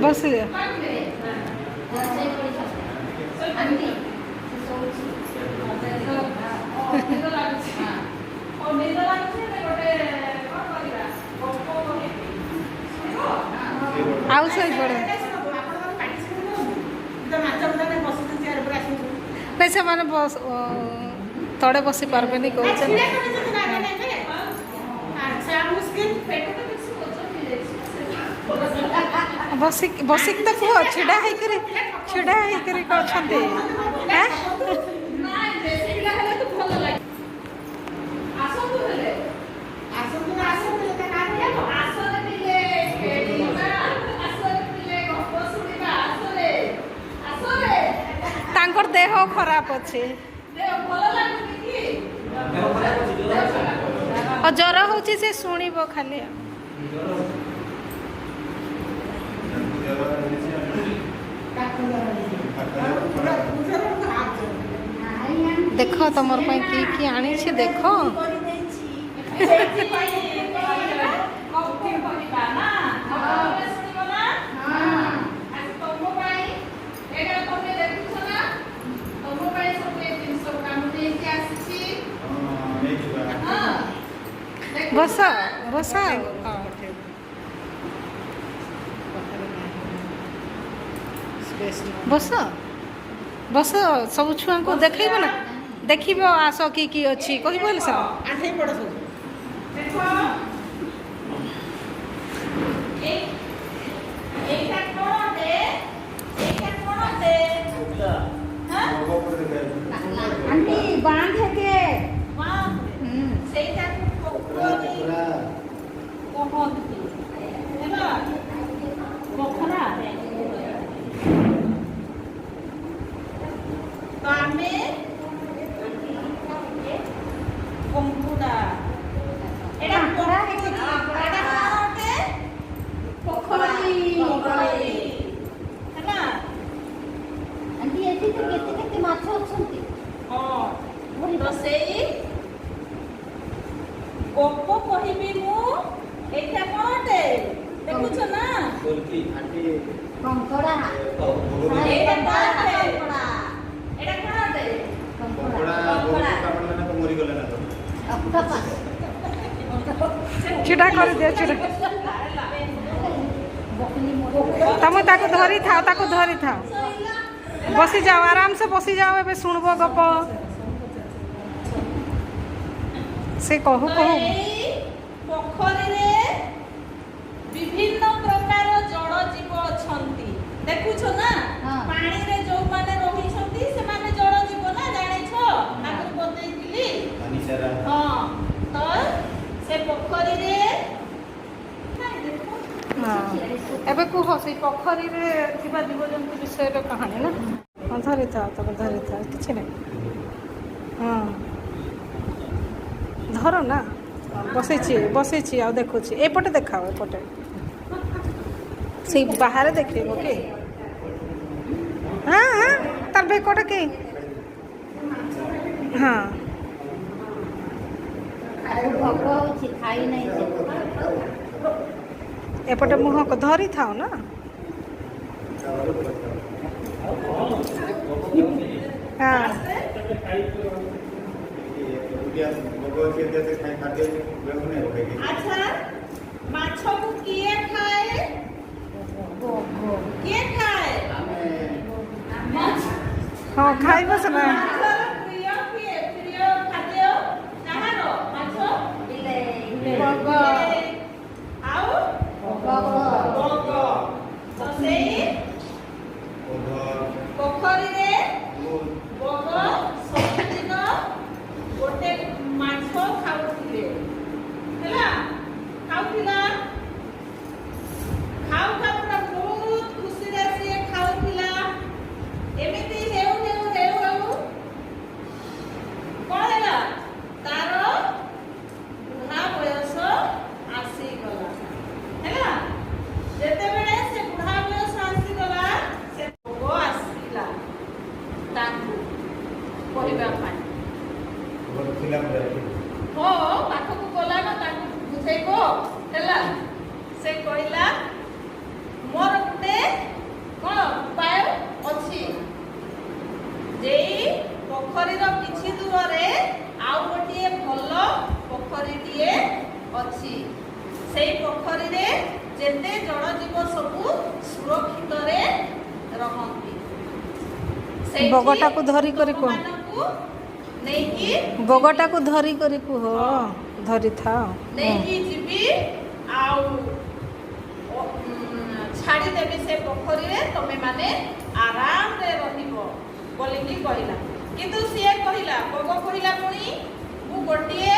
बस आउ सही पड़े नहीं से मैंने बस तड़े बसी पार्बे नहीं कहते बसिक बसिक तो कह छिड़ा होकर कहते तांकर देह खराब अच्छे और ज्वर होची से शुणव खाली देख तुमर कि आनी देख बस बस बस बस सब छुआ को देखेब ना देख आस कि अच्छी कह बांध के गप कहबी मु एटा कोनटे देखुछ ना बोलकी आंटी कंकड़ा एटा कोनटे एटा कोनटे कंकड़ा कापड़ ना तो मरि गले ना तो छिडा कर दे छिडा तम ताको धरी था बसी जाओ आराम से बसी जाओ ए सुनबो गप से कहू पोखरी रे विभिन्न प्रकार जड़ जीव अछंती देखुछ ना पानी रे जो माने रही छंती से माने जड़ जीव ना जानै छ आगु बतैतिली पानी सारा हां तो से पोखरी रे नहीं देखो हां एबे को से पोखरी रे थिबा जीवजंतु विषय रे कहानी ना धरि था किछ नै हां धर ना बसई आ देखुची एपटे देखाओ एपटे से बाहर देखे ओके हाँ हाँ तार बेकटा के हाँ एपटे मुह को धरी थाओ ना हाँ अच्छा माछ को किए खाए किए खाए हाँ खाई बस ना प्रिय खाद्य कहार माछ बग आउ बग तो सेई पोखरी रे बग सबदिन गोटे माछ खाउथिले हैला खाउथिला खाउ खाउना बहुत खुशी रे से खाउथिला एमिति हेउ କହିବା ପାଇଁ। ହଁ ପାଖକୁ ଗଲା ନା ତାକୁ ବୁଝେଇବ ହେଲା। ସେ କହିଲା ମୋର ଗୋଟେ କ'ଣ ଉପାୟ ଅଛି, ଯେଇ ପୋଖରୀର କିଛି ଦୂରରେ ଆଉ ଗୋଟିଏ ଭଲ ପୋଖରୀଟିଏ ଅଛି। ସେଇ ପୋଖରୀରେ ଯେତେ ଜଳଜୀବ ସବୁ ସୁରକ୍ଷିତରେ ରହନ୍ତି। ବଗଟାକୁ ଧରି କରି କୁହ, ନେଇକି ବଗଟାକୁ ଧରି କରି କୁହ, ଧରିଥାଅ। ନେଇକି ଯିବି ଆଉ ଛାଡ଼ିଦେବି ସେ ପୋଖରୀରେ, ତମେ ମାନେ ଆରାମରେ ରହିବ ବୋଲିକି କହିଲା। କିନ୍ତୁ ସିଏ କହିଲା, ବଗ କହିଲା ପୁଣି ମୁଁ ଗୋଟିଏ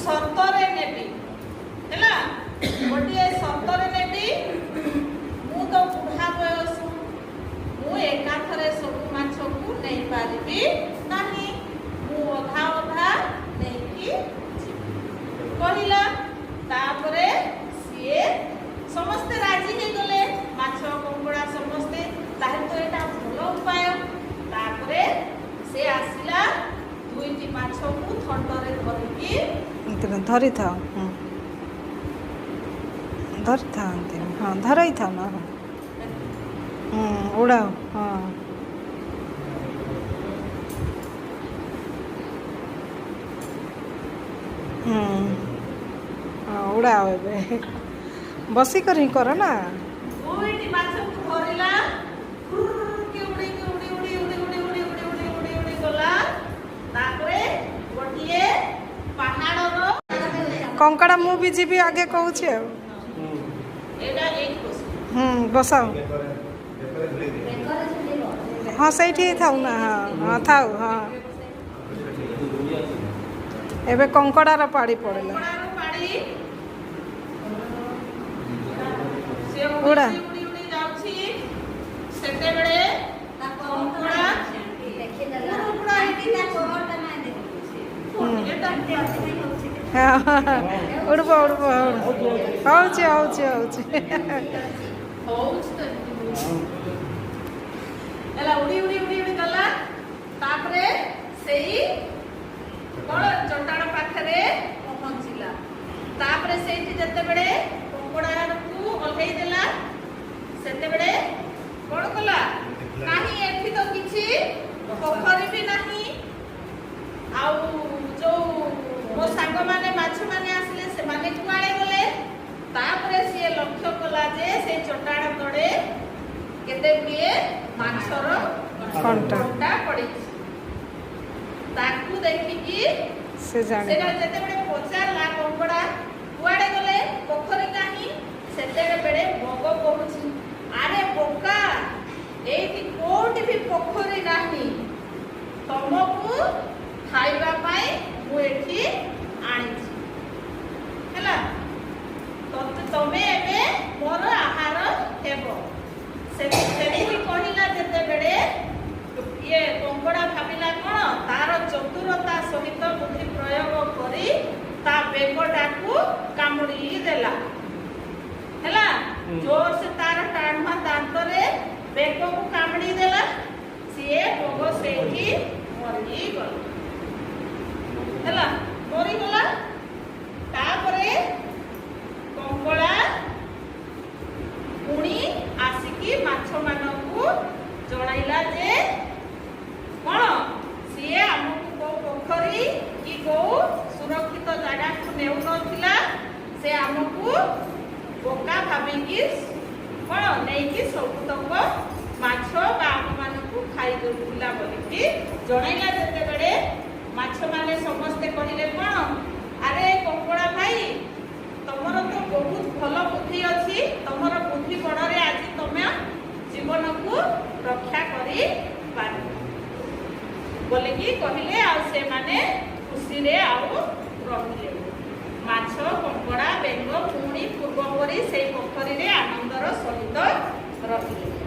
ସର୍ତ୍ତରେ ନେବି ହେଲା, ଗୋଟିଏ ସର୍ତ୍ତରେ ନେବି। ମୁଁ ତ ବୁଢ଼ା ବୟସ, ମୁଁ ଏକାଥରେ ସବୁ ମାଛକୁ ନେଇପାରିବି ନାହିଁ, ମୁଁ ଅଧା ଅଧା ନେଇକି କହିଲା। ତାପରେ ସିଏ ସମସ୍ତେ ରାଜି ହେଇଗଲେ, ମାଛ କଙ୍କଡ଼ା ସମସ୍ତେ, ତାହେଲେ ତ ଏଇଟା ଭଲ ଉପାୟ। ତାପରେ ସେ ଆସିଲା, ଦୁଇଟି ମାଛକୁ ଥଣ୍ଟରେ ଧରିକି ଧରିଥାଅ, ଧରିଥାଅ, ହଁ ଧରେଇଥାଅ ନା, ଉଡ଼ାଅ, ହଁ ଉଡ଼ାଅ। ଏବେ ବସିକରି କର ନା। ଦୁଇଟି ମାଛକୁ ଧରିଲା, ଉଡ଼ି ଉଡ଼ି ଉଡ଼ି ଉଡ଼ି ଉଡ଼ି ଉଡ଼ି ଉଡ଼ି ଉଡ଼ି ଉଡ଼ି ଉଡ଼ି ଉଡ଼ି ଗଲା। ତାପରେ ଗୋଟିଏ ପାହାଡ଼ର କଙ୍କଡ଼ା ମୁଁ ବି ଯିବି ଆଗେ କହୁଛି ଆଉ। ଏଇଟା ଏଇଠି ବସାଉ। ହଁ ସେଇଠି ଥାଉ ନା, ହଁ ଥାଉ। ହଁ ଏବେ କଙ୍କଡ଼ାର ପାଳି ପଡ଼ିଲା। ଉଡ଼ା ଉଡ଼ି ଉଡ଼ି ଯାଉଛି। ସେତେବେଳେ ଉଡ଼ବ ଉଡ଼ବ ହଉଛି ହଉଛି ହଉଛି ହେଲା, ଉଡ଼ି ଉଡ଼ି ଉଡ଼ି ଉଡ଼ି ଗଲା। ତାପରେ ସେଇ କ'ଣ ଚଟାଣ ପାଖରେ ପହଞ୍ଚିଲା। ତାପରେ ସେଇଠି ଯେତେବେଳେ କଙ୍କଡ଼ାକୁ ଓହ୍ଲେଇ ଦେଲା, ସେତେବେଳେ କ'ଣ କଲା, ନାହିଁ ଏଠି ତ କିଛି ପୋଖରୀ ବି ନାହିଁ, ଆଉ ଯୋଉ ମୋ ସାଙ୍ଗମାନେ ମାଛମାନେ ଆସିଲେ ସେମାନେ କୁଆଡ଼େ ଗଲେ। ତାପରେ ସିଏ ଲକ୍ଷ୍ୟ କଲା ଯେ ସେଇ ଚଟାଣ ତଳେ କେତେ ଗୁଡ଼ିଏ ମାଛର କଣ୍ଟା ପଡ଼ିଛି। ତାକୁ ଦେଖିକି ସେଟା ଯେତେବେଳେ ପଚାରିଲା କଙ୍କଡ଼ା କୁଆଡ଼େ ଗଲେ, ପୋଖରୀ ନାହିଁ, ସେତେବେଳେ ବଗ କହୁଛି, ଆରେ ବୋକା, ଏଇଠି କୋଉଠି ବି ପୋଖରୀ ନାହିଁ, ତମକୁ ଖାଇବା ପାଇଁ ମୁଁ ଏଠି ଆଣିଛି ହେଲା, ତମେ ଏବେ ମୋର ଆହାର ହେବ। ସେମିତି କହିଲା ଯେତେବେଳେ ଇଏ କଙ୍କଡ଼ା ଭାବିଲା କ'ଣ, ତାର ଚତୁରତା ସହିତ ବୁଦ୍ଧି ପ୍ରୟୋଗ କରି ତା ବେକଟାକୁ କାମୁଡ଼ି ଦେଲା ହେଲା। ଜୋର ସେ ତାର ଟାଣୁଆ ଦାନ୍ତରେ ବେକକୁ କାମୁଡ଼ି ଦେଲା। ସିଏ ବଗ ସେଇଠି ମରିଗଲା ହେଲା, ମରିଗଲା। ତାପରେ କଙ୍କଡ଼ା ପୁଣି ଆସିକି ମାଛମାନଙ୍କୁ ଜଣାଇଲା ଯେ କ'ଣ, ସିଏ ଆମକୁ କୋଉ ପୋଖରୀ କି କୋଉ ସୁରକ୍ଷିତ ଜାଗାକୁ ନେଉନଥିଲା, ସେ ଆମକୁ ବୋକା ଭାବିକି କ'ଣ ନେଇକି ସବୁତକ ମାଛ ବା ଆମମାନଙ୍କୁ ଖାଇ ଦେଉଥିଲା ବୋଲିକି ଜଣାଇଲା। ଯେତେବେଳେ ମାଛମାନେ ସମସ୍ତେ କହିଲେ କ'ଣ, ଆରେ କଙ୍କଡ଼ା ଭାଇ, ତମର ତ ବହୁତ ଭଲ ବୁଦ୍ଧି ଅଛି, ତମର ବୁଦ୍ଧି ବଳରେ ଆଜି ତମେ ଜୀବନକୁ ରକ୍ଷା କରିପାରିବ ବୋଲିକି କହିଲେ। ଆଉ ସେମାନେ ଖୁସିରେ ଆଉ ରହିଲେ। ମାଛ, କଙ୍କଡ଼ା, ବେଙ୍ଗ ପୁଣି ପୂର୍ବ ପରି ସେଇ ପୋଖରୀରେ ଆନନ୍ଦର ସହିତ ରହିଲେ।